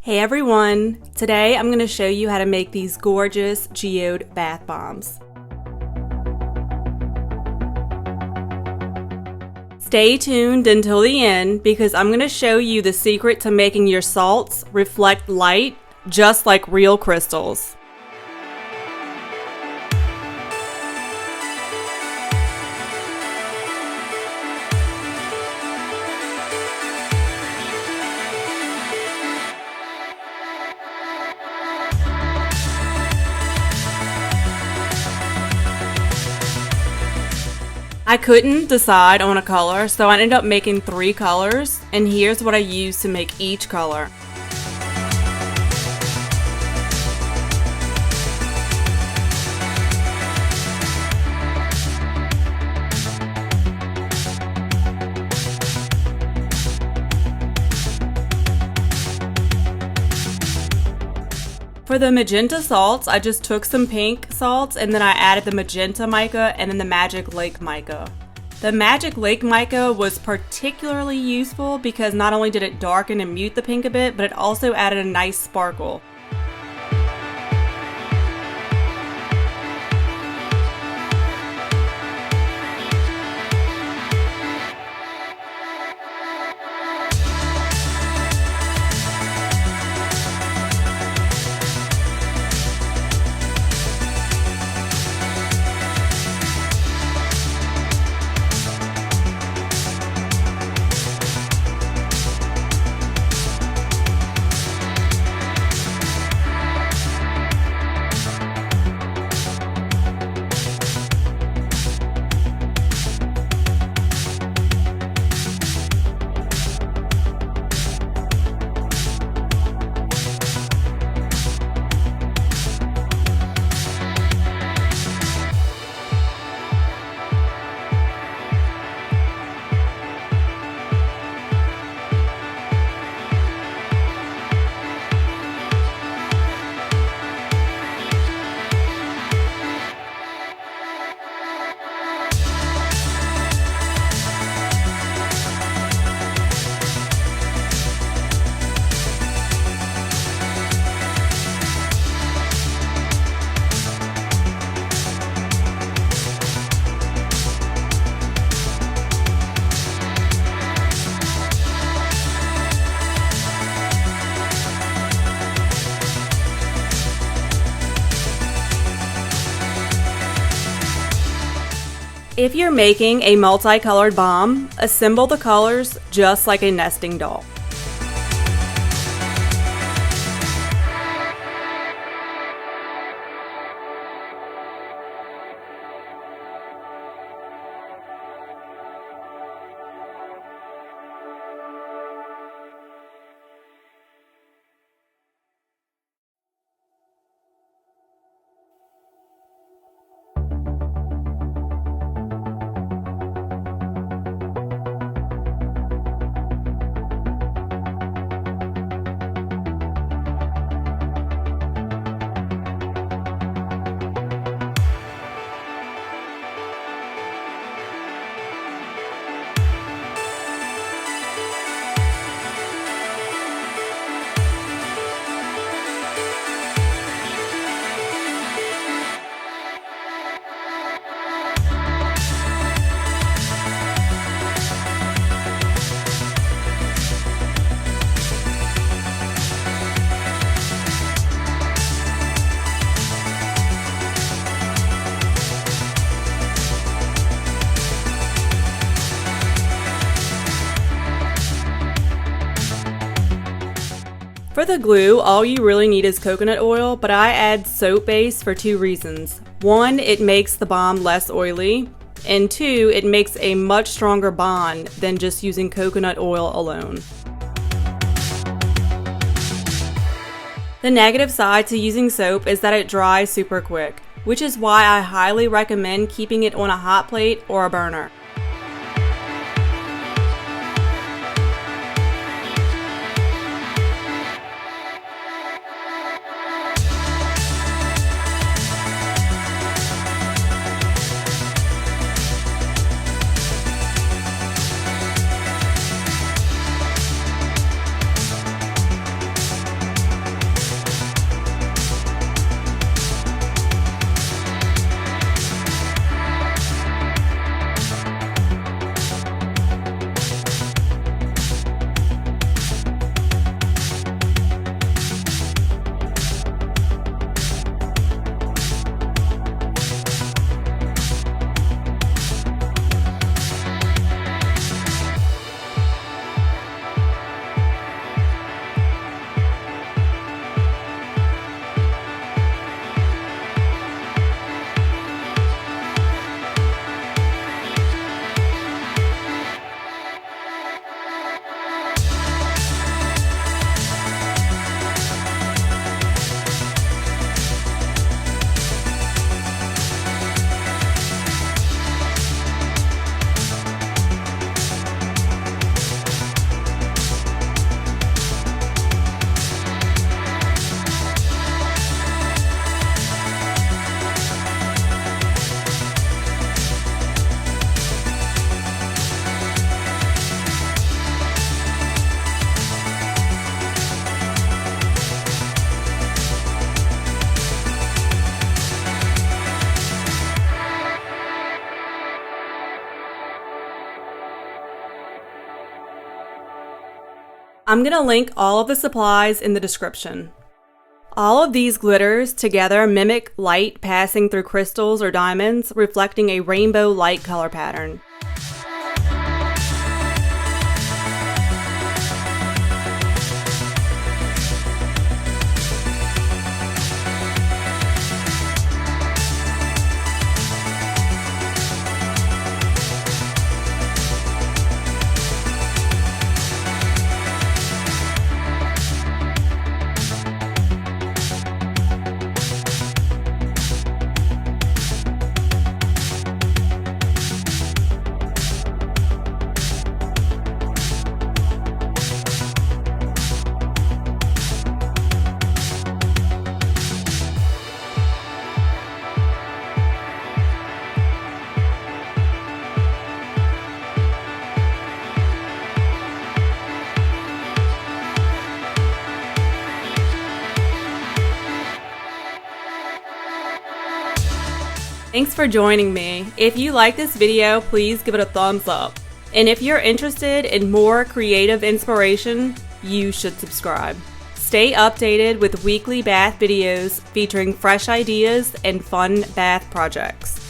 Hey everyone! Today I'm going to show you how to make these gorgeous geode bath bombs. Stay tuned until the end because I'm going to show you the secret to making your salts reflect light just like real crystals. I couldn't decide on a color, so I ended up making 3 colors, and here's what I used to make each color. For the magenta salts, I just took some pink salts and then I added the magenta mica and then the Magic Lake mica. The Magic Lake mica was particularly useful because not only did it darken and mute the pink a bit, but it also added a nice sparkle. If you're making a multicolored bomb, assemble the colors just like a nesting doll. For the glue, all you really need is coconut oil, but I add soap base for 2 reasons. 1, it makes the bomb less oily, and 2, it makes a much stronger bond than just using coconut oil alone. The negative side to using soap is that it dries super quick, which is why I highly recommend keeping it on a hot plate or a burner. I'm going to link all of the supplies in the description. All of these glitters together mimic light passing through crystals or diamonds, reflecting a rainbow light color pattern. Thanks for joining me. If you like this video, please give it a thumbs up. And if you're interested in more creative inspiration, you should subscribe. Stay updated with weekly bath videos featuring fresh ideas and fun bath projects.